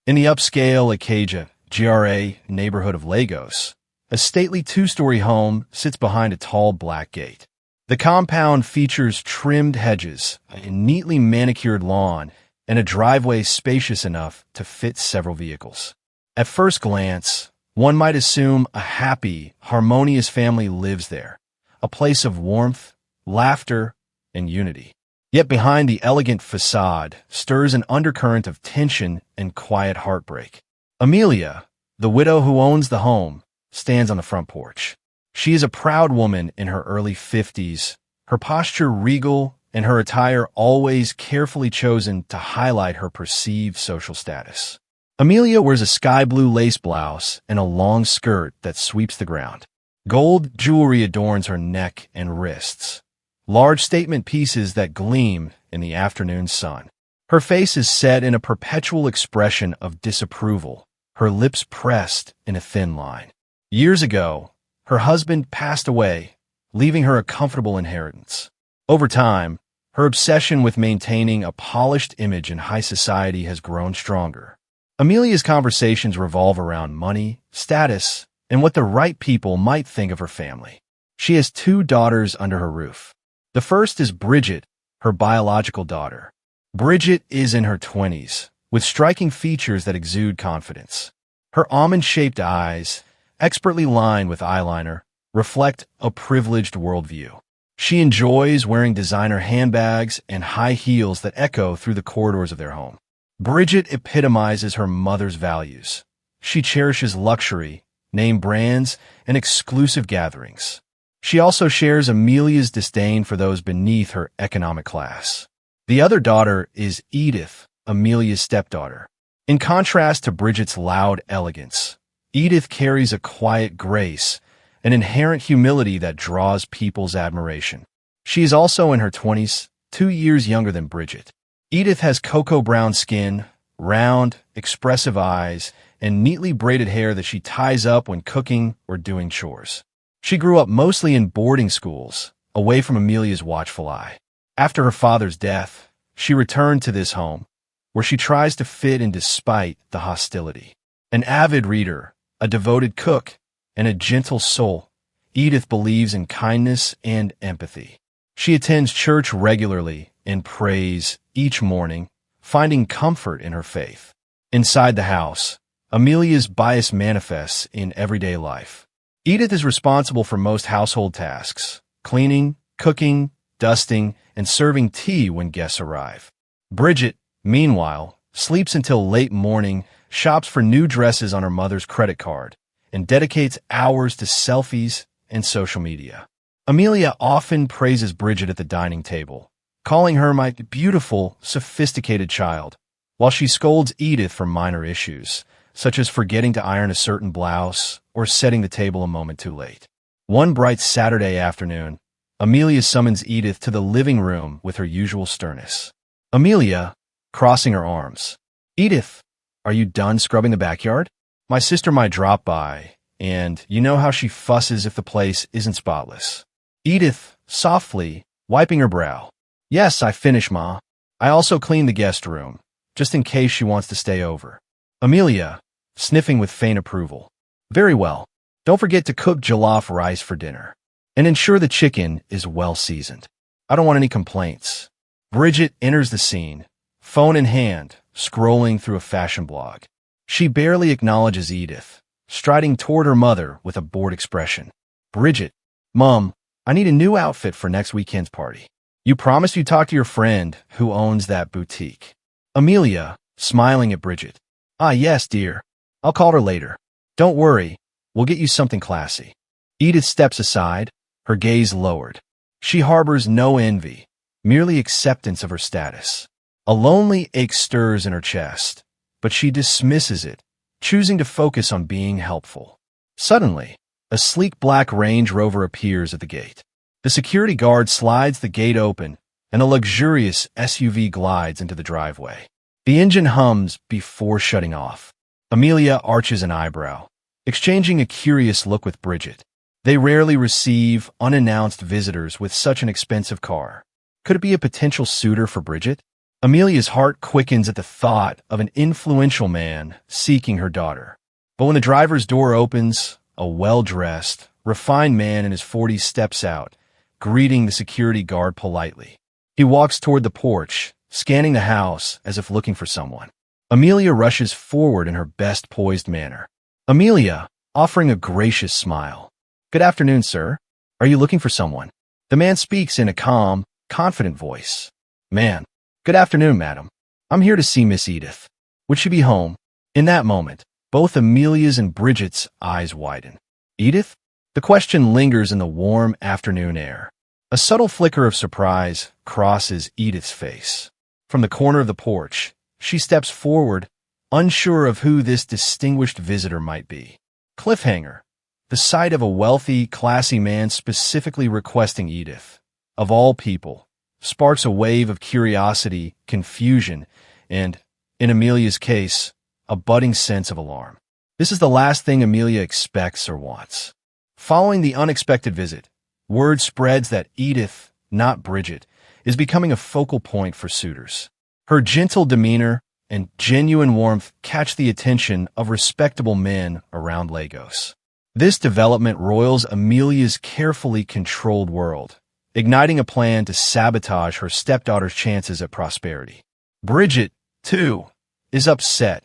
In the upscale Acadia, GRA neighborhood of Lagos, a stately two-story home sits behind a tall black gate. The compound features trimmed hedges, a neatly manicured lawn, and a driveway spacious enough to fit several vehicles. At first glance, one might assume a happy, harmonious family lives there, a place of warmth, laughter, and unity. Yet behind the elegant facade stirs an undercurrent of tension and quiet heartbreak. Amelia, the widow who owns the home, stands on the front porch. She is a proud woman in her early 50s, her posture regal and her attire always carefully chosen to highlight her perceived social status. Amelia wears a sky blue lace blouse and a long skirt that sweeps the ground. Gold jewelry adorns her neck and wrists, large statement pieces that gleam in the afternoon sun. Her face is set in a perpetual expression of disapproval, her lips pressed in a thin line. Years ago, her husband passed away, leaving her a comfortable inheritance. Over time, her obsession with maintaining a polished image in high society has grown stronger. Amelia's conversations revolve around money, status, and what the right people might think of her family. She has two daughters under her roof. The first is Bridget, her biological daughter. Bridget is in her 20s, with striking features that exude confidence. Her almond-shaped eyes, expertly lined with eyeliner, reflect a privileged worldview. She enjoys wearing designer handbags and high heels that echo through the corridors of their home. Bridget epitomizes her mother's values. She cherishes luxury, name brands, and exclusive gatherings. She also shares Amelia's disdain for those beneath her economic class. The other daughter is Edith, Amelia's stepdaughter. In contrast to Bridget's loud elegance, Edith carries a quiet grace, an inherent humility that draws people's admiration. She is also in her 20s, 2 years younger than Bridget. Edith has cocoa brown skin, round, expressive eyes, and neatly braided hair that she ties up when cooking or doing chores. She grew up mostly in boarding schools, away from Amelia's watchful eye. After her father's death, she returned to this home, where she tries to fit in despite the hostility. An avid reader, a devoted cook, and a gentle soul, Edith believes in kindness and empathy. She attends church regularly and prays each morning, finding comfort in her faith. Inside the house, Amelia's bias manifests in everyday life. Edith is responsible for most household tasks, cleaning, cooking, dusting, and serving tea when guests arrive. Bridget, meanwhile, sleeps until late morning, shops for new dresses on her mother's credit card, and dedicates hours to selfies and social media. Amelia often praises Bridget at the dining table, calling her my beautiful, sophisticated child, while she scolds Edith for minor issues, such as forgetting to iron a certain blouse or setting the table a moment too late. One bright Saturday afternoon, Amelia summons Edith to the living room with her usual sternness. Amelia, crossing her arms. Edith, are you done scrubbing the backyard? My sister might drop by, and you know how she fusses if the place isn't spotless. Edith, softly, wiping her brow. Yes, I finished, Ma. I also cleaned the guest room, just in case she wants to stay over. Amelia, sniffing with faint approval. Very well. Don't forget to cook jollof rice for dinner, and ensure the chicken is well seasoned. I don't want any complaints. Bridget enters the scene, phone in hand, scrolling through a fashion blog. She barely acknowledges Edith, striding toward her mother with a bored expression. Bridget, Mom, I need a new outfit for next weekend's party. You promised you'd talk to your friend who owns that boutique. Amelia, smiling at Bridget. Ah, yes, dear. I'll call her later. Don't worry, we'll get you something classy. Edith steps aside, her gaze lowered. She harbors no envy, merely acceptance of her status. A lonely ache stirs in her chest, but she dismisses it, choosing to focus on being helpful. Suddenly, a sleek black Range Rover appears at the gate. The security guard slides the gate open, and a luxurious SUV glides into the driveway. The engine hums before shutting off. Amelia arches an eyebrow, exchanging a curious look with Bridget. They rarely receive unannounced visitors with such an expensive car. Could it be a potential suitor for Bridget? Amelia's heart quickens at the thought of an influential man seeking her daughter. But when the driver's door opens, a well-dressed, refined man in his 40s steps out, greeting the security guard politely. He walks toward the porch, scanning the house as if looking for someone. Amelia rushes forward in her best poised manner. Amelia, offering a gracious smile. "Good afternoon, sir. Are you looking for someone?" The man speaks in a calm, confident voice. "Man, good afternoon, madam. I'm here to see Miss Edith. Would she be home?" In that moment, both Amelia's and Bridget's eyes widen. "Edith?" The question lingers in the warm afternoon air. A subtle flicker of surprise crosses Edith's face. From the corner of the porch, she steps forward, unsure of who this distinguished visitor might be. Cliffhanger. The sight of a wealthy, classy man specifically requesting Edith, of all people, sparks a wave of curiosity, confusion, and, in Amelia's case, a budding sense of alarm. This is the last thing Amelia expects or wants. Following the unexpected visit, word spreads that Edith, not Bridget, is becoming a focal point for suitors. Her gentle demeanor and genuine warmth catch the attention of respectable men around Lagos. This development roils Amelia's carefully controlled world, igniting a plan to sabotage her stepdaughter's chances at prosperity. Bridget, too, is upset.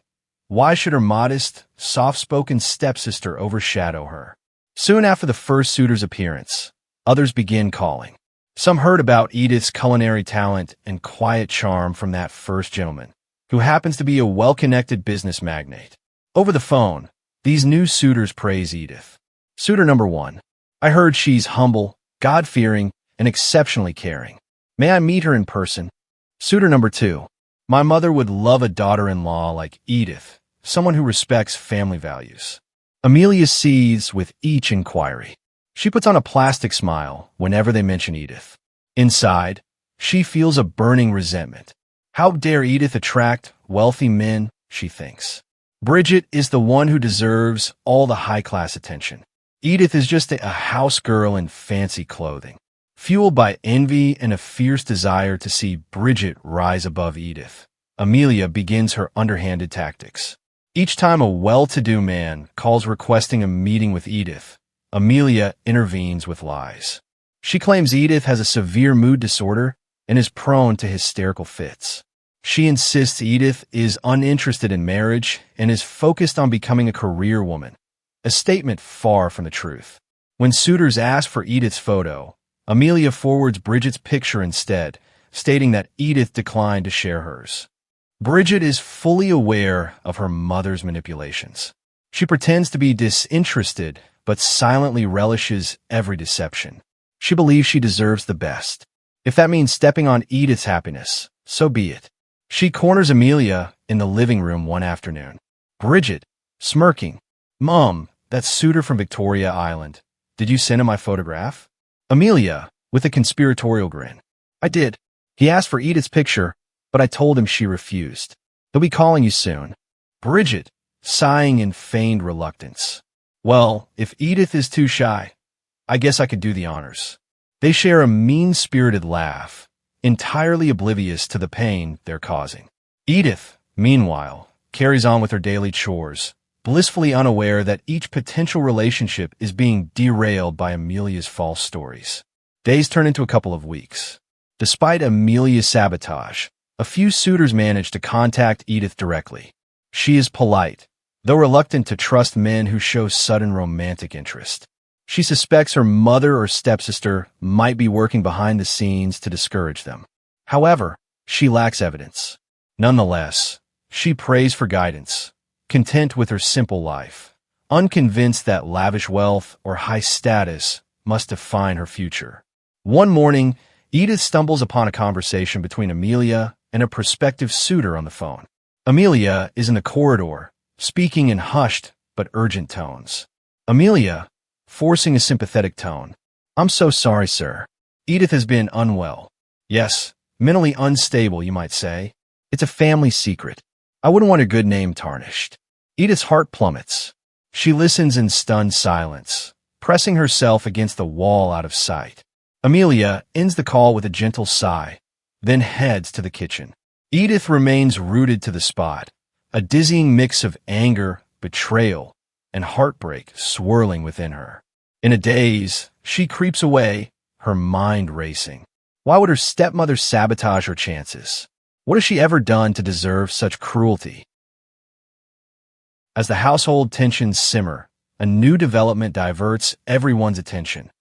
Why should her modest, soft-spoken stepsister overshadow her? Soon after the first suitor's appearance, others begin calling. Some heard about Edith's culinary talent and quiet charm from that first gentleman, who happens to be a well-connected business magnate. Over the phone, these new suitors praise Edith. Suitor number 1. "I heard she's humble, God-fearing, and exceptionally caring. May I meet her in person?" Suitor number 2. "My mother would love a daughter-in-law like Edith, someone who respects family values." Amelia seethes with each inquiry. She puts on a plastic smile whenever they mention Edith. Inside, she feels a burning resentment. How dare Edith attract wealthy men, she thinks. Bridget is the one who deserves all the high-class attention. Edith is just a house girl in fancy clothing. Fueled by envy and a fierce desire to see Bridget rise above Edith, Amelia begins her underhanded tactics. Each time a well-to-do man calls requesting a meeting with Edith, Amelia intervenes with lies. She claims Edith has a severe mood disorder and is prone to hysterical fits. She insists Edith is uninterested in marriage and is focused on becoming a career woman, a statement far from the truth. When suitors ask for Edith's photo, Amelia forwards Bridget's picture instead, stating that Edith declined to share hers. Bridget is fully aware of her mother's manipulations. She pretends to be disinterested, but silently relishes every deception. She believes she deserves the best. If that means stepping on Edith's happiness, so be it. She corners Amelia in the living room one afternoon. Bridget, smirking. "Mom, that suitor from Victoria Island. Did you send him my photograph?" Amelia, with a conspiratorial grin. "I did. He asked for Edith's picture, but I told him she refused. He'll be calling you soon." Bridget, sighing in feigned reluctance. "Well, if Edith is too shy, I guess I could do the honors." They share a mean-spirited laugh, entirely oblivious to the pain they're causing. Edith, meanwhile, carries on with her daily chores, blissfully unaware that each potential relationship is being derailed by Amelia's false stories. Days turn into a couple of weeks. Despite Amelia's sabotage, a few suitors manage to contact Edith directly. She is polite, though reluctant to trust men who show sudden romantic interest. She suspects her mother or stepsister might be working behind the scenes to discourage them. However, she lacks evidence. Nonetheless, she prays for guidance, content with her simple life, unconvinced that lavish wealth or high status must define her future. One morning, Edith stumbles upon a conversation between Amelia and a prospective suitor on the phone. Amelia is in the corridor, speaking in hushed but urgent tones. Amelia, forcing a sympathetic tone. "I'm so sorry, sir. Edith has been unwell. Yes, mentally unstable, you might say. It's a family secret. I wouldn't want her good name tarnished." Edith's heart plummets. She listens in stunned silence, pressing herself against the wall out of sight. Amelia ends the call with a gentle sigh, then heads to the kitchen. Edith remains rooted to the spot, a dizzying mix of anger, betrayal, and heartbreak swirling within her. In a daze, she creeps away, her mind racing. Why would her stepmother sabotage her chances? What has she ever done to deserve such cruelty? As the household tensions simmer, a new development diverts everyone's attention.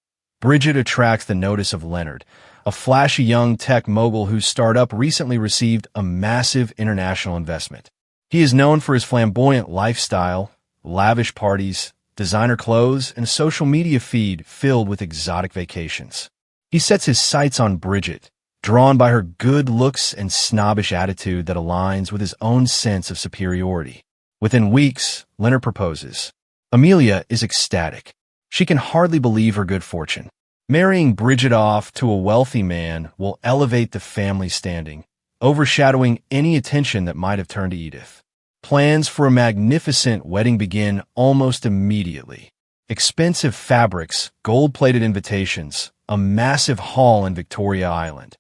Bridget attracts the notice of Leonard, a flashy young tech mogul whose startup recently received a massive international investment. He is known for his flamboyant lifestyle, lavish parties, designer clothes, and a social media feed filled with exotic vacations. He sets his sights on Bridget, drawn by her good looks and snobbish attitude that aligns with his own sense of superiority. Within weeks, Leonard proposes. Amelia is ecstatic. She can hardly believe her good fortune. Marrying Bridget off to a wealthy man will elevate the family standing, overshadowing any attention that might have turned to Edith. Plans for a magnificent wedding begin almost immediately. Expensive fabrics, gold-plated invitations, a massive hall in Victoria Island.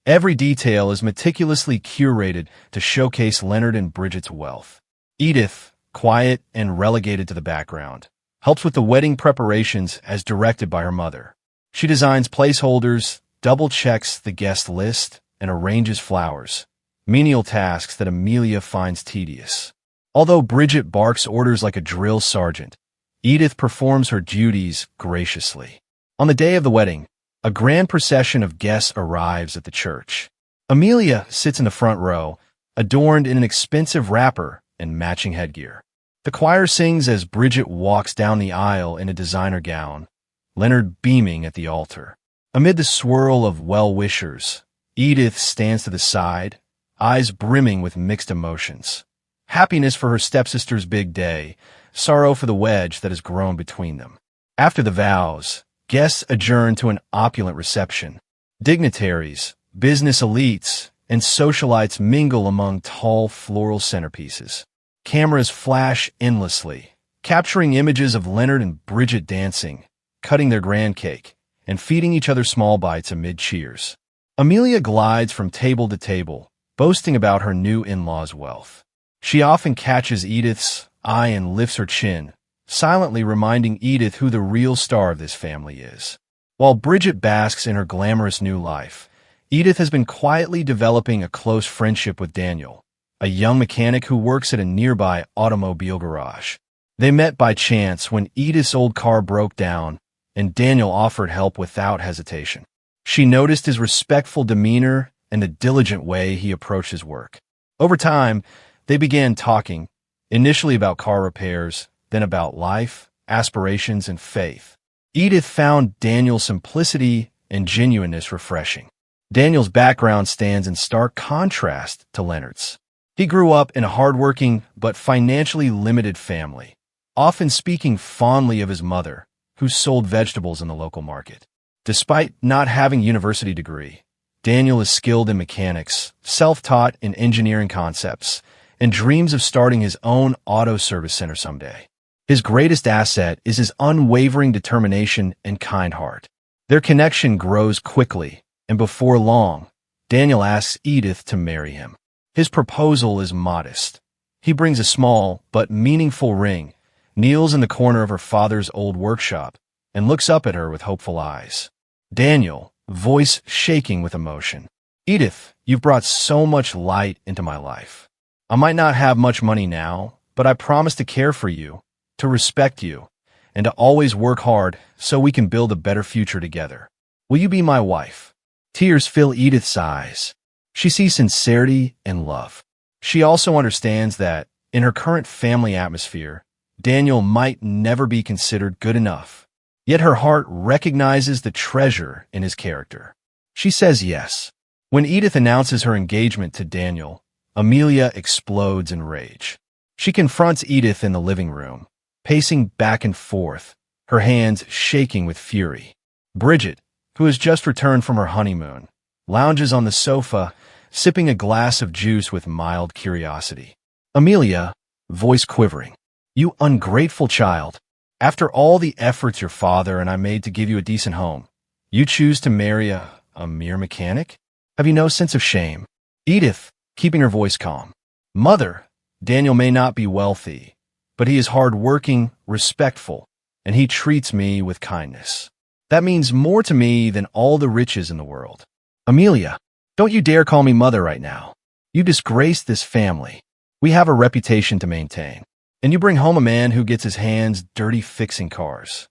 Every detail is meticulously curated to showcase Leonard and Bridget's wealth. Edith, quiet and relegated to the background, helps with the wedding preparations as directed by her mother. She designs placeholders, double-checks the guest list, and arranges flowers, menial tasks that Amelia finds tedious. Although Bridget barks orders like a drill sergeant, Edith performs her duties graciously. On the day of the wedding, a grand procession of guests arrives at the church. Amelia sits in the front row, adorned in an expensive wrapper and matching headgear. The choir sings as Bridget walks down the aisle in a designer gown, Leonard beaming at the altar. Amid the swirl of well-wishers, Edith stands to the side, eyes brimming with mixed emotions. Happiness for her stepsister's big day, sorrow for the wedge that has grown between them. After the vows, guests adjourn to an opulent reception. Dignitaries, business elites, and socialites mingle among tall floral centerpieces. Cameras flash endlessly, capturing images of Leonard and Bridget dancing, cutting their grand cake, and feeding each other small bites amid cheers. Amelia glides from table to table, boasting about her new in-laws' wealth. She often catches Edith's eye and lifts her chin, silently reminding Edith who the real star of this family is. While Bridget basks in her glamorous new life, Edith has been quietly developing a close friendship with Daniel, a young mechanic who works at a nearby automobile garage. They met by chance when Edith's old car broke down, and Daniel offered help without hesitation. She noticed his respectful demeanor and the diligent way he approached his work. Over time, they began talking, initially about car repairs, then about life, aspirations, and faith. Edith found Daniel's simplicity and genuineness refreshing. Daniel's background stands in stark contrast to Leonard's. He grew up in a hardworking but financially limited family, often speaking fondly of his mother, who sold vegetables in the local market. Despite not having a university degree, Daniel is skilled in mechanics, self-taught in engineering concepts, and dreams of starting his own auto service center someday. His greatest asset is his unwavering determination and kind heart. Their connection grows quickly, and before long, Daniel asks Edith to marry him. His proposal is modest. He brings a small but meaningful ring, kneels in the corner of her father's old workshop, and looks up at her with hopeful eyes. Daniel, voice shaking with emotion. Edith, you've brought so much light into my life. I might not have much money now, but I promise to care for you, to respect you, and to always work hard so we can build a better future together. Will you be my wife? Tears fill Edith's eyes. She sees sincerity and love. She also understands that, in her current family atmosphere, Daniel might never be considered good enough. Yet her heart recognizes the treasure in his character. She says yes. When Edith announces her engagement to Daniel, Amelia explodes in rage. She confronts Edith in the living room, pacing back and forth, her hands shaking with fury. Bridget, who has just returned from her honeymoon, lounges on the sofa, sipping a glass of juice with mild curiosity. Amelia, voice quivering. You ungrateful child. After all the efforts your father and I made to give you a decent home, you choose to marry a mere mechanic? Have you no sense of shame? Edith, keeping her voice calm. "Mother, Daniel may not be wealthy, but he is hard-working, respectful, and he treats me with kindness. That means more to me than all the riches in the world." "Amelia, don't you dare call me mother right now. You disgrace this family. We have a reputation to maintain. And you bring home a man who gets his hands dirty fixing cars."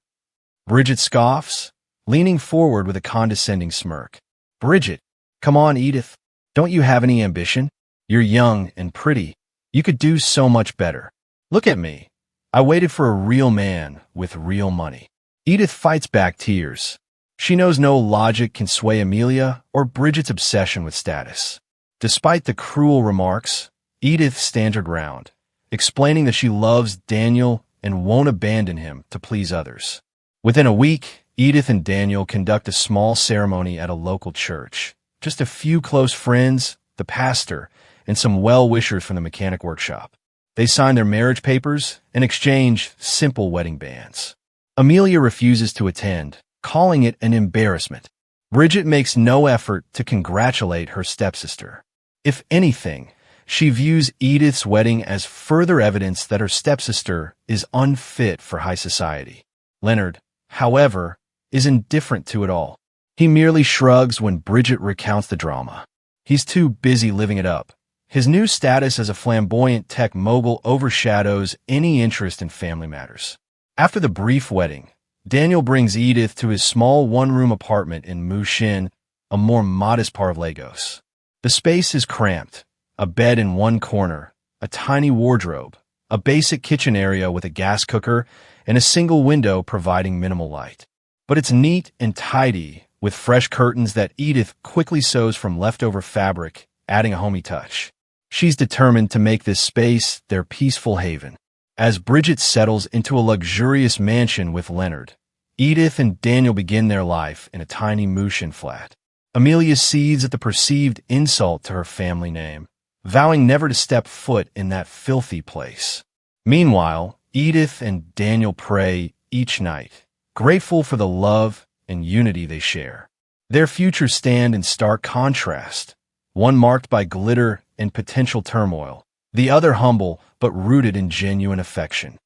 Bridget scoffs, leaning forward with a condescending smirk. "Bridget, come on, Edith. Don't you have any ambition? You're young and pretty. You could do so much better. Look at me. I waited for a real man with real money." Edith fights back tears. She knows no logic can sway Amelia or Bridget's obsession with status. Despite the cruel remarks, Edith stands her ground, explaining that she loves Daniel and won't abandon him to please others. Within a week, Edith and Daniel conduct a small ceremony at a local church. Just a few close friends, the pastor, and some well-wishers from the mechanic workshop. They sign their marriage papers and exchange simple wedding bands. Amelia refuses to attend, calling it an embarrassment. Bridget makes no effort to congratulate her stepsister. If anything, she views Edith's wedding as further evidence that her stepsister is unfit for high society. Leonard, however, is indifferent to it all. He merely shrugs when Bridget recounts the drama. He's too busy living it up. His new status as a flamboyant tech mogul overshadows any interest in family matters. After the brief wedding, Daniel brings Edith to his small one-room apartment in Mushin, a more modest part of Lagos. The space is cramped, a bed in one corner, a tiny wardrobe, a basic kitchen area with a gas cooker, and a single window providing minimal light. But it's neat and tidy, with fresh curtains that Edith quickly sews from leftover fabric, adding a homey touch. She's determined to make this space their peaceful haven. As Bridget settles into a luxurious mansion with Leonard, Edith and Daniel begin their life in a tiny Mushin flat. Amelia seethes at the perceived insult to her family name, vowing never to step foot in that filthy place. Meanwhile, Edith and Daniel pray each night, grateful for the love and unity they share. Their futures stand in stark contrast, one marked by glitter and potential turmoil, the other humble but rooted in genuine affection.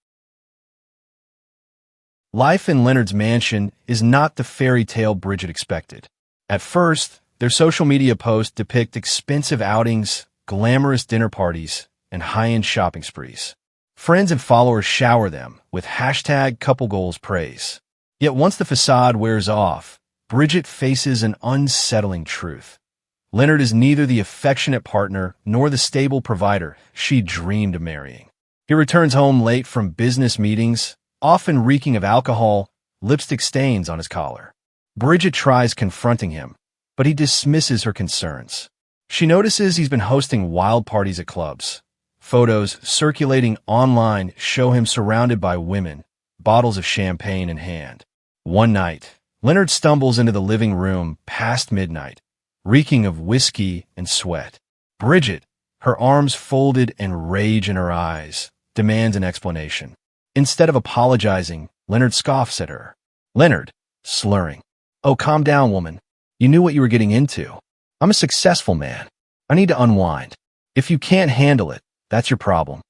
Life in Leonard's mansion is not the fairy tale Bridget expected. At first, their social media posts depict expensive outings, glamorous dinner parties, and high-end shopping sprees. Friends and followers shower them with #couplegoals praise. Yet once the facade wears off, Bridget faces an unsettling truth. Leonard is neither the affectionate partner nor the stable provider she dreamed of marrying. He returns home late from business meetings, often reeking of alcohol, lipstick stains on his collar. Bridget tries confronting him, but he dismisses her concerns. She notices he's been hosting wild parties at clubs. Photos circulating online show him surrounded by women, bottles of champagne in hand. One night, Leonard stumbles into the living room past midnight, reeking of whiskey and sweat. Bridget, her arms folded and rage in her eyes, demands an explanation. Instead of apologizing, Leonard scoffs at her. Leonard, slurring. "Oh, calm down, woman. You knew what you were getting into. I'm a successful man. I need to unwind. If you can't handle it, that's your problem."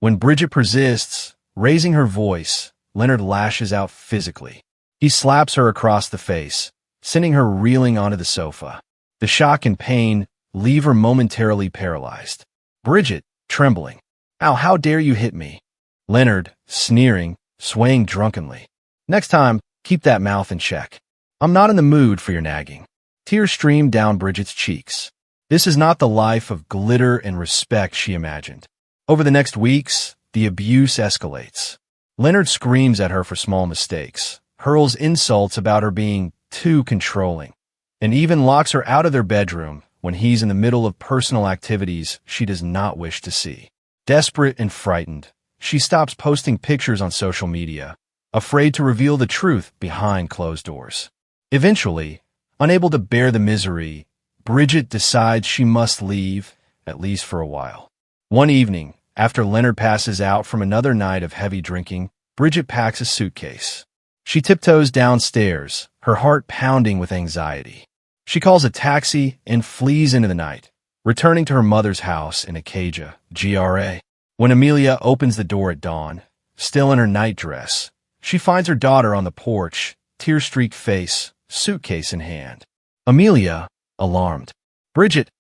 When Bridget persists, raising her voice, Leonard lashes out physically. He slaps her across the face, sending her reeling onto the sofa. The shock and pain leave her momentarily paralyzed. Bridget, trembling. "Ow, how dare you hit me?" Leonard, sneering, swaying drunkenly. "Next time, keep that mouth in check. I'm not in the mood for your nagging." Tears streamed down Bridget's cheeks. This is not the life of glitter and respect she imagined. Over the next weeks, the abuse escalates. Leonard screams at her for small mistakes, hurls insults about her being too controlling, and even locks her out of their bedroom when he's in the middle of personal activities she does not wish to see. Desperate and frightened, she stops posting pictures on social media, afraid to reveal the truth behind closed doors. Eventually, unable to bear the misery, Bridget decides she must leave, at least for a while. One evening, after Leonard passes out from another night of heavy drinking, Bridget packs a suitcase. She tiptoes downstairs, her heart pounding with anxiety. She calls a taxi and flees into the night, returning to her mother's house in Acadia, GRA. When Amelia opens the door at dawn, still in her nightdress, she finds her daughter on the porch, tear-streaked face, suitcase in hand. Amelia, alarmed. Bridget,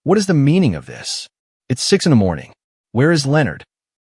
what is the meaning of this? It's 6 in the morning. Where is Leonard?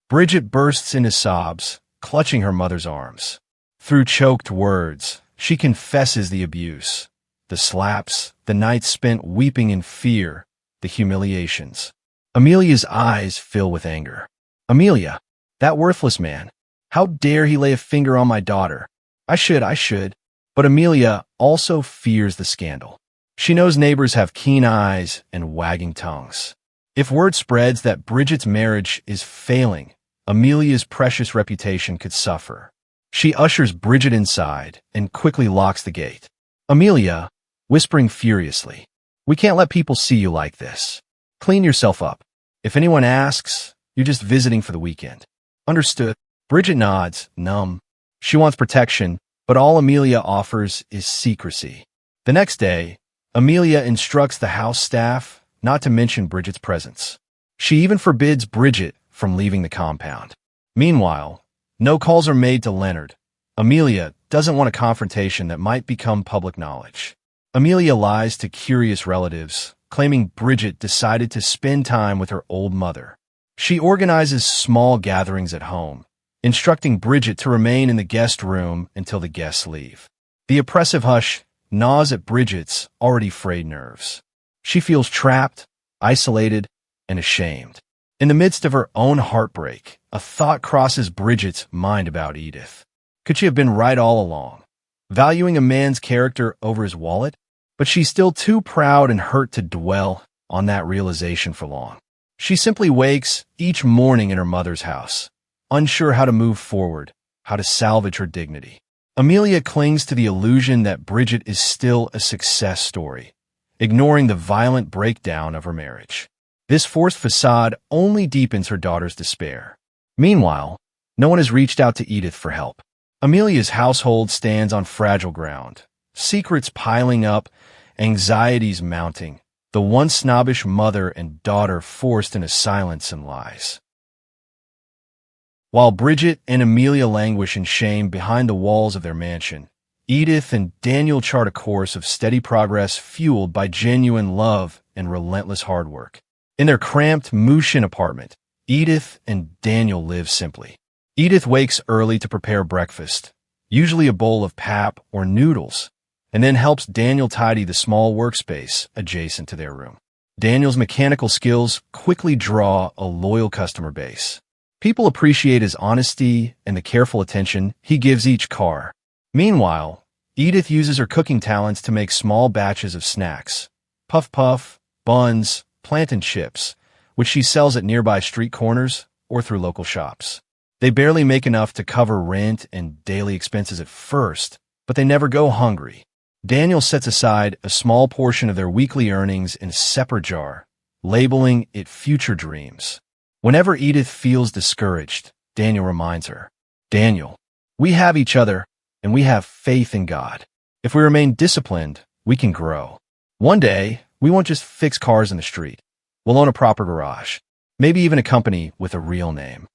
Bridget bursts into sobs, clutching her mother's arms. Through choked words, she confesses the abuse, the slaps, the nights spent weeping in fear, the humiliations. Amelia's eyes fill with anger. Amelia, that worthless man. How dare he lay a finger on my daughter? I should. But Amelia also fears the scandal. She knows neighbors have keen eyes and wagging tongues. If word spreads that Bridget's marriage is failing, Amelia's precious reputation could suffer. She ushers Bridget inside and quickly locks the gate. Amelia, whispering furiously, we can't let people see you like this. Clean yourself up. If anyone asks, you're just visiting for the weekend. Understood? Bridget nods, numb. She wants protection, but all Amelia offers is secrecy. The next day, Amelia instructs the house staff not to mention Bridget's presence. She even forbids Bridget from leaving the compound. Meanwhile, no calls are made to Leonard. Amelia doesn't want a confrontation that might become public knowledge. Amelia lies to curious relatives, claiming Bridget decided to spend time with her old mother. She organizes small gatherings at home, instructing Bridget to remain in the guest room until the guests leave. The oppressive hush gnaws at Bridget's already frayed nerves. She feels trapped, isolated, and ashamed. In the midst of her own heartbreak, a thought crosses Bridget's mind about Edith. Could she have been right all along, valuing a man's character over his wallet? But she's still too proud and hurt to dwell on that realization for long. She simply wakes each morning in her mother's house, unsure how to move forward, how to salvage her dignity. Amelia clings to the illusion that Bridget is still a success story, ignoring the violent breakdown of her marriage. This forced facade only deepens her daughter's despair. Meanwhile, no one has reached out to Edith for help. Amelia's household stands on fragile ground, secrets piling up, anxieties mounting, the once snobbish mother and daughter forced into silence and lies. While Bridget and Amelia languish in shame behind the walls of their mansion, Edith and Daniel chart a course of steady progress fueled by genuine love and relentless hard work. In their cramped Mushin apartment, Edith and Daniel live simply. Edith wakes early to prepare breakfast, usually a bowl of pap or noodles, and then helps Daniel tidy the small workspace adjacent to their room. Daniel's mechanical skills quickly draw a loyal customer base. People appreciate his honesty and the careful attention he gives each car. Meanwhile, Edith uses her cooking talents to make small batches of snacks, puff, buns, plantain chips, which she sells at nearby street corners or through local shops. They barely make enough to cover rent and daily expenses at first, but they never go hungry. Daniel sets aside a small portion of their weekly earnings in a separate jar, labeling it future dreams. Whenever Edith feels discouraged, Daniel reminds her, Daniel, we have each other, and we have faith in God. If we remain disciplined, we can grow. One day, we won't just fix cars in the street. We'll own a proper garage, maybe even a company with a real name.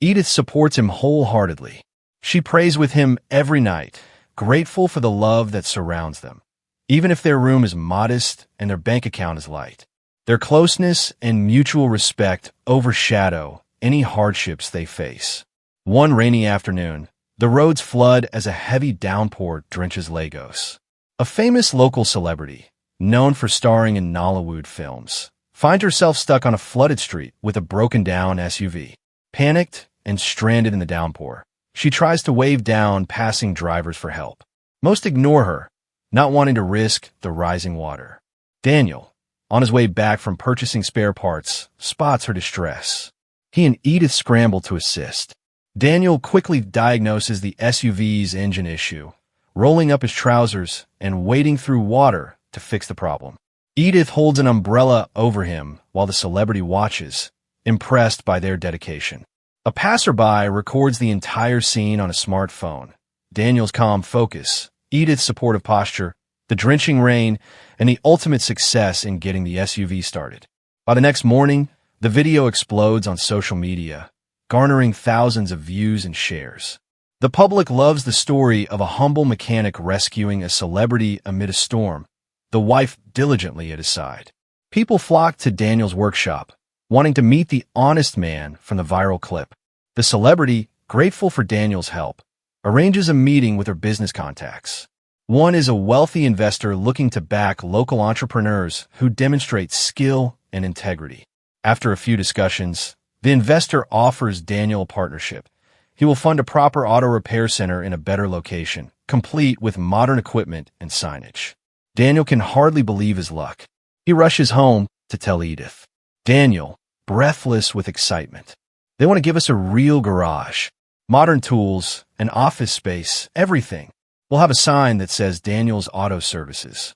Edith supports him wholeheartedly. She prays with him every night, grateful for the love that surrounds them, even if their room is modest and their bank account is light. Their closeness and mutual respect overshadow any hardships they face. One rainy afternoon, the roads flood as a heavy downpour drenches Lagos. A famous local celebrity, known for starring in Nollywood films, finds herself stuck on a flooded street with a broken-down SUV. Panicked and stranded in the downpour, she tries to wave down passing drivers for help. Most ignore her, not wanting to risk the rising water. Daniel, on his way back from purchasing spare parts, spots her distress. He and Edith scramble to assist. Daniel quickly diagnoses the SUV's engine issue, rolling up his trousers and wading through water to fix the problem. Edith holds an umbrella over him while the celebrity watches, impressed by their dedication. A passerby records the entire scene on a smartphone. Daniel's calm focus, Edith's supportive posture, the drenching rain, and the ultimate success in getting the SUV started. By the next morning, the video explodes on social media, garnering thousands of views and shares. The public loves the story of a humble mechanic rescuing a celebrity amid a storm, the wife diligently at his side. People flock to Daniel's workshop, wanting to meet the honest man from the viral clip. The celebrity, grateful for Daniel's help, arranges a meeting with her business contacts. One is a wealthy investor looking to back local entrepreneurs who demonstrate skill and integrity. After a few discussions, the investor offers Daniel a partnership. He will fund a proper auto repair center in a better location, complete with modern equipment and signage. Daniel can hardly believe his luck. He rushes home to tell Edith. Daniel, breathless with excitement. They want to give us a real garage, modern tools, an office space, everything. We'll have a sign that says Daniel's Auto Services.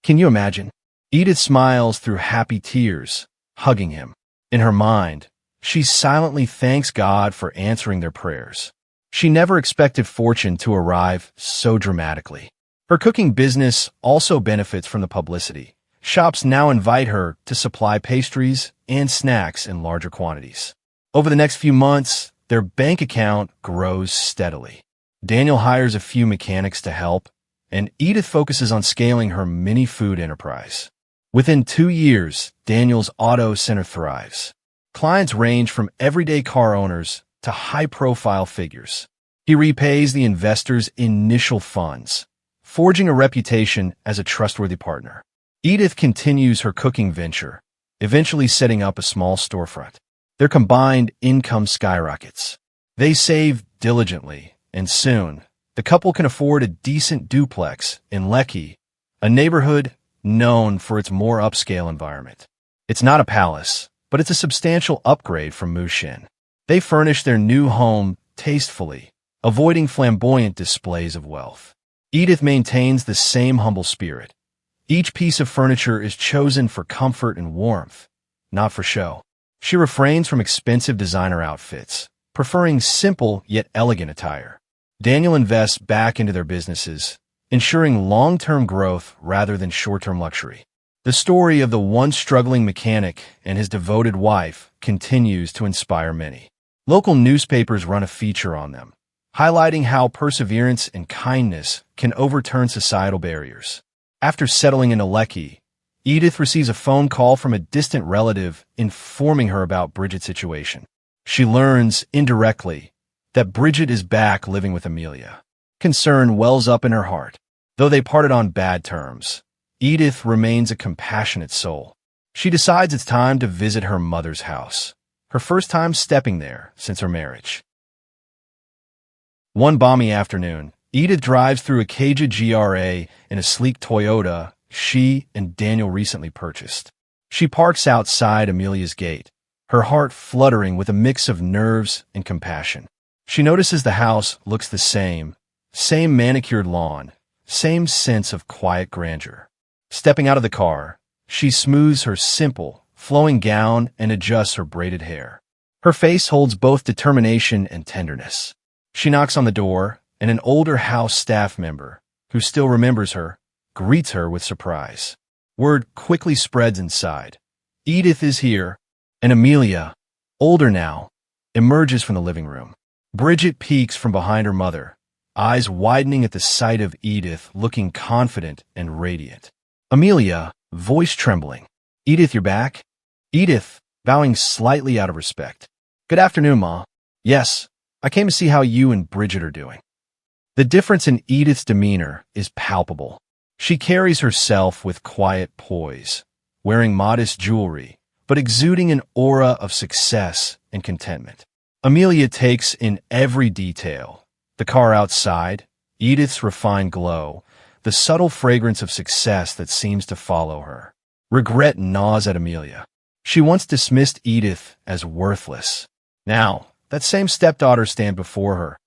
Can you imagine? Edith smiles through happy tears, hugging him. In her mind, she silently thanks God for answering their prayers. She never expected fortune to arrive so dramatically. Her cooking business also benefits from the publicity. Shops now invite her to supply pastries and snacks in larger quantities. Over the next few months, their bank account grows steadily. Daniel hires a few mechanics to help, and Edith focuses on scaling her mini-food enterprise. Within 2 years, Daniel's auto center thrives. Clients range from everyday car owners to high-profile figures. He repays the investor's initial funds, forging a reputation as a trustworthy partner. Edith continues her cooking venture, eventually setting up a small storefront. Their combined income skyrockets. They save diligently, and soon, the couple can afford a decent duplex in Lekki, a neighborhood known for its more upscale environment. It's not a palace, but it's a substantial upgrade from Mushin. They furnish their new home tastefully, avoiding flamboyant displays of wealth. Edith maintains the same humble spirit. Each piece of furniture is chosen for comfort and warmth, not for show. She refrains from expensive designer outfits, preferring simple yet elegant attire. Daniel invests back into their businesses, ensuring long-term growth rather than short-term luxury. The story of the once struggling mechanic and his devoted wife continues to inspire many. Local newspapers run a feature on them, highlighting how perseverance and kindness can overturn societal barriers. After settling into Lekki, Edith receives a phone call from a distant relative informing her about Bridget's situation. She learns, indirectly, that Bridget is back living with Amelia. Concern wells up in her heart. Though they parted on bad terms, Edith remains a compassionate soul. She decides it's time to visit her mother's house, her first time stepping there since her marriage. One balmy afternoon, Edith drives through a Acadia GRA in a sleek Toyota she and Daniel recently purchased. She parks outside Amelia's gate, her heart fluttering with a mix of nerves and compassion. She notices the house looks the same manicured lawn, same sense of quiet grandeur. Stepping out of the car, she smooths her simple, flowing gown and adjusts her braided hair. Her face holds both determination and tenderness. She knocks on the door, and an older house staff member, who still remembers her, greets her with surprise. Word quickly spreads inside. Edith is here, and Amelia, older now, emerges from the living room. Bridget peeks from behind her mother, eyes widening at the sight of Edith looking confident and radiant. Amelia, voice trembling. Edith, you're back? Edith, bowing slightly out of respect. Good afternoon, Ma. Yes, I came to see how you and Bridget are doing. The difference in Edith's demeanor is palpable. She carries herself with quiet poise, wearing modest jewelry, but exuding an aura of success and contentment. Amelia takes in every detail. The car outside, Edith's refined glow, the subtle fragrance of success that seems to follow her. Regret gnaws at Amelia. She once dismissed Edith as worthless. Now, that same stepdaughter stands before her,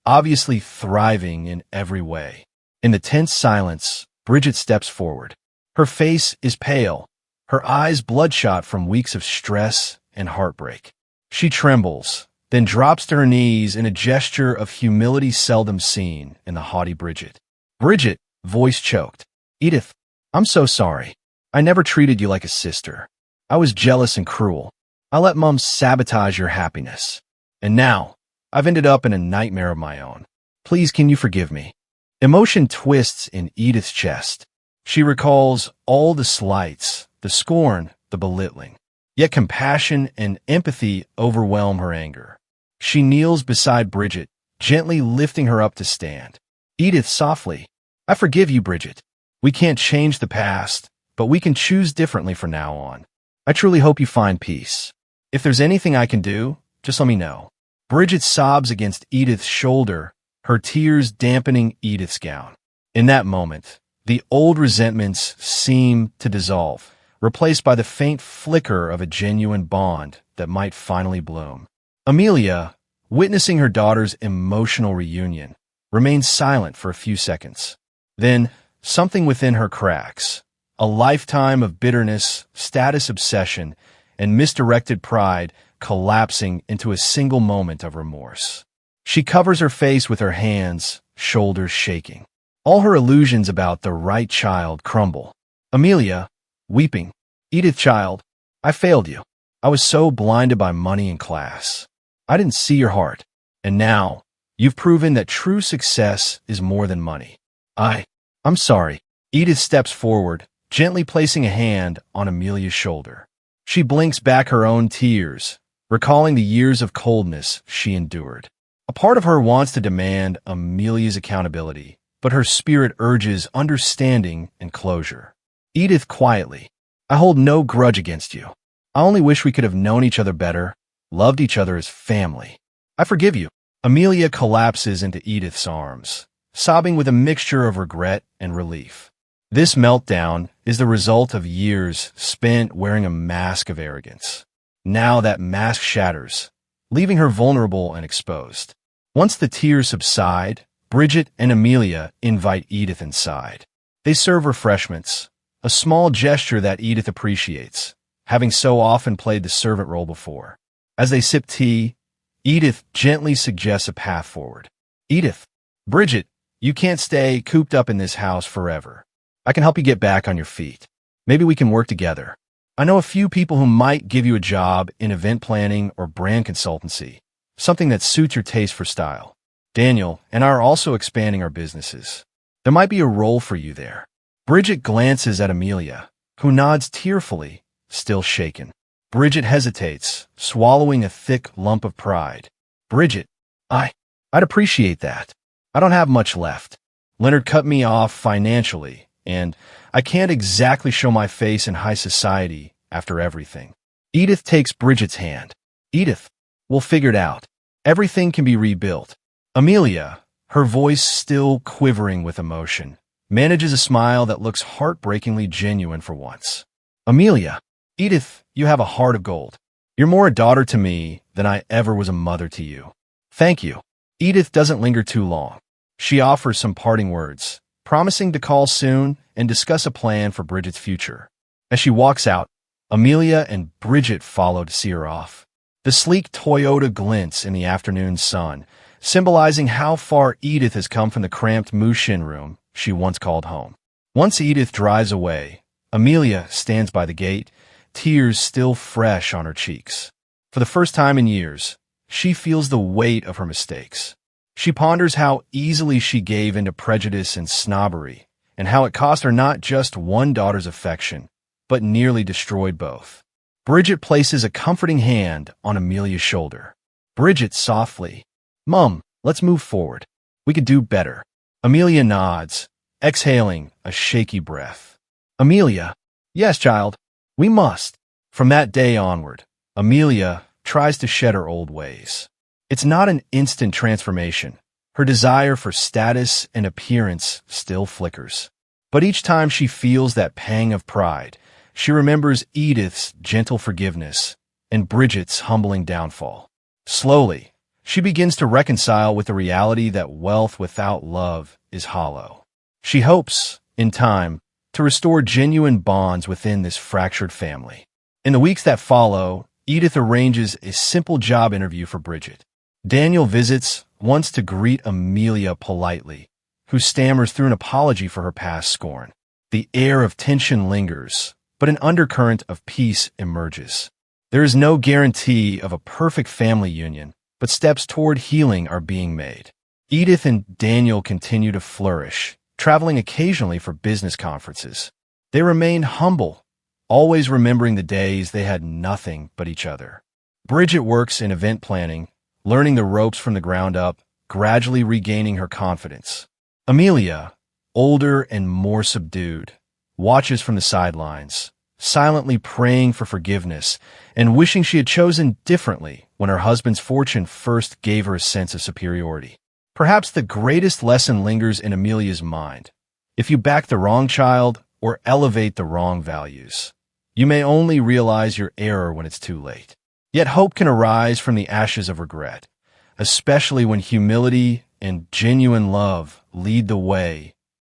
obviously thriving in every way. In the tense silence, Bridget steps forward. Her face is pale, her eyes bloodshot from weeks of stress and heartbreak. She trembles, then drops to her knees in a gesture of humility seldom seen in the haughty Bridget. Bridget, voice choked. Edith, I'm so sorry. I never treated you like a sister. I was jealous and cruel. I let Mom sabotage your happiness. And now, I've ended up in a nightmare of my own. Please, can you forgive me? Emotion twists in Edith's chest. She recalls all the slights, the scorn, the belittling. Yet compassion and empathy overwhelm her anger. She kneels beside Bridget, gently lifting her up to stand. Edith softly, I forgive you, Bridget. We can't change the past, but we can choose differently from now on. I truly hope you find peace. If there's anything I can do, just let me know. Bridget sobs against Edith's shoulder, her tears dampening Edith's gown. In that moment, the old resentments seem to dissolve, replaced by the faint flicker of a genuine bond that might finally bloom. Amelia, witnessing her daughter's emotional reunion, remains silent for a few seconds. Then, something within her cracks. A lifetime of bitterness, status obsession, and misdirected pride collapsing into a single moment of remorse. She covers her face with her hands, shoulders shaking. All her illusions about the right child crumble. Amelia, weeping, Edith, child, I failed you. I was so blinded by money and class. I didn't see your heart. And now, you've proven that true success is more than money. I'm sorry. Edith steps forward, gently placing a hand on Amelia's shoulder. She blinks back her own tears, recalling the years of coldness she endured. A part of her wants to demand Amelia's accountability, but her spirit urges understanding and closure. Edith quietly, I hold no grudge against you. I only wish we could have known each other better, loved each other as family. I forgive you. Amelia collapses into Edith's arms, sobbing with a mixture of regret and relief. This meltdown is the result of years spent wearing a mask of arrogance. Now that mask shatters, leaving her vulnerable and exposed. Once the tears subside, Bridget and Amelia invite Edith inside. They serve refreshments, a small gesture that Edith appreciates, having so often played the servant role before. As they sip tea, Edith gently suggests a path forward. Edith, Bridget, you can't stay cooped up in this house forever. I can help you get back on your feet. Maybe we can work together. I know a few people who might give you a job in event planning or brand consultancy, something that suits your taste for style. Daniel and I are also expanding our businesses. There might be a role for you there. Bridget glances at Amelia, who nods tearfully, still shaken. Bridget hesitates, swallowing a thick lump of pride. Bridget, I'd appreciate that. I don't have much left. Leonard cut me off financially, and I can't exactly show my face in high society after everything. Edith takes Bridget's hand. Edith, we'll figure it out. Everything can be rebuilt. Amelia, her voice still quivering with emotion, manages a smile that looks heartbreakingly genuine for once. Amelia, Edith, you have a heart of gold. You're more a daughter to me than I ever was a mother to you. Thank you. Edith doesn't linger too long. She offers some parting words, promising to call soon and discuss a plan for Bridget's future. As she walks out, Amelia and Bridget follow to see her off. The sleek Toyota glints in the afternoon sun, symbolizing how far Edith has come from the cramped Mushin room she once called home. Once Edith drives away, Amelia stands by the gate, tears still fresh on her cheeks. For the first time in years, she feels the weight of her mistakes. She ponders how easily she gave into prejudice and snobbery, and how it cost her not just one daughter's affection, but nearly destroyed both. Bridget places a comforting hand on Amelia's shoulder. Bridget softly, Mom, let's move forward. We could do better. Amelia nods, exhaling a shaky breath. Amelia, yes, child, we must. From that day onward, Amelia tries to shed her old ways. It's not an instant transformation. Her desire for status and appearance still flickers. But each time she feels that pang of pride, she remembers Edith's gentle forgiveness and Bridget's humbling downfall. Slowly, she begins to reconcile with the reality that wealth without love is hollow. She hopes, in time, to restore genuine bonds within this fractured family. In the weeks that follow, Edith arranges a simple job interview for Bridget. Daniel visits, wants to greet Amelia politely, who stammers through an apology for her past scorn. The air of tension lingers, but an undercurrent of peace emerges. There is no guarantee of a perfect family union, but steps toward healing are being made. Edith and Daniel continue to flourish, traveling occasionally for business conferences. They remain humble, always remembering the days they had nothing but each other. Bridget works in event planning, learning the ropes from the ground up, gradually regaining her confidence. Amelia, older and more subdued, watches from the sidelines, silently praying for forgiveness and wishing she had chosen differently when her husband's fortune first gave her a sense of superiority. Perhaps the greatest lesson lingers in Amelia's mind. If you back the wrong child or elevate the wrong values, you may only realize your error when it's too late. Yet hope can arise from the ashes of regret, especially when humility and genuine love lead the way